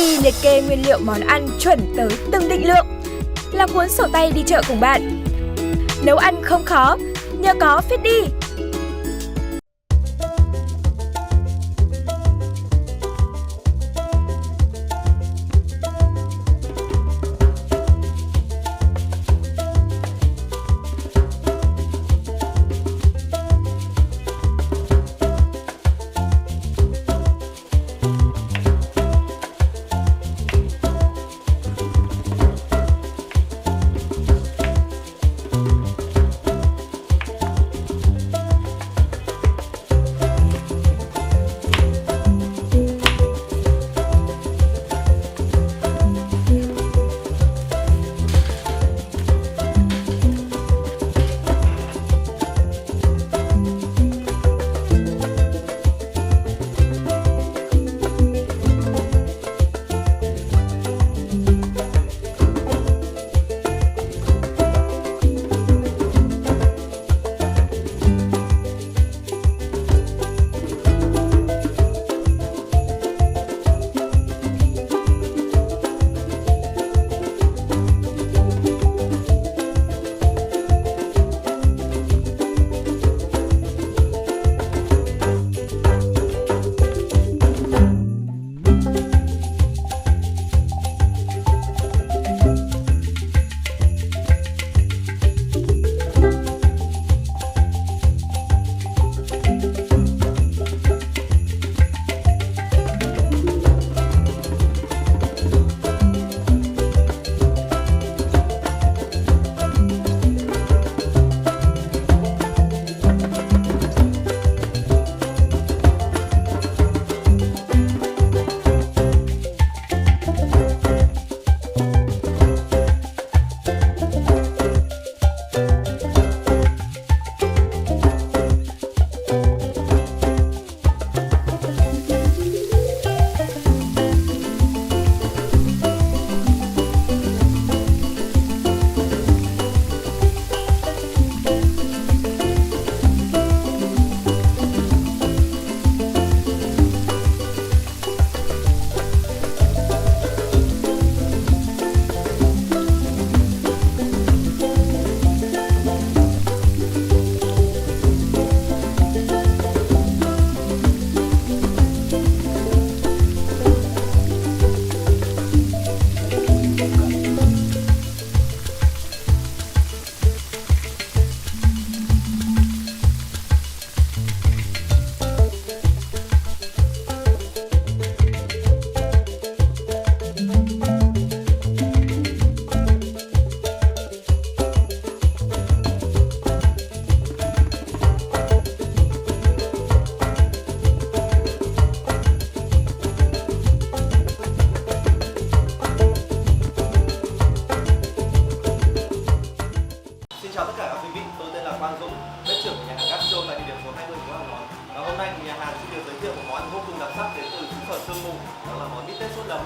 Feedy liệt kê nguyên liệu món ăn chuẩn tới từng định lượng, là cuốn sổ tay đi chợ cùng bạn. Nấu ăn không khó, nhờ có Feedy.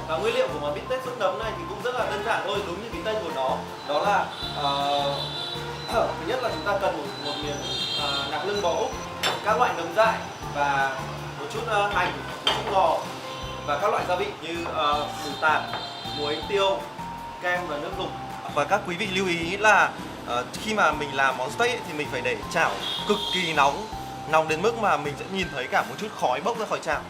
Và nguyên liệu của món bít tết sốt nấm này thì cũng rất là đơn giản thôi, đúng như cái tên của nó. Đó là thứ nhất là chúng ta cần một miếng nạc lưng bò Úc, các loại nấm dại và một chút hành, một chút ngò và các loại gia vị như mù tạt, muối, tiêu, kem và nước dùng. Và các quý vị lưu ý là khi mà mình làm món steak ấy, thì mình phải để chảo cực kỳ nóng đến mức mà mình sẽ nhìn thấy cả một chút khói bốc ra khỏi chảo.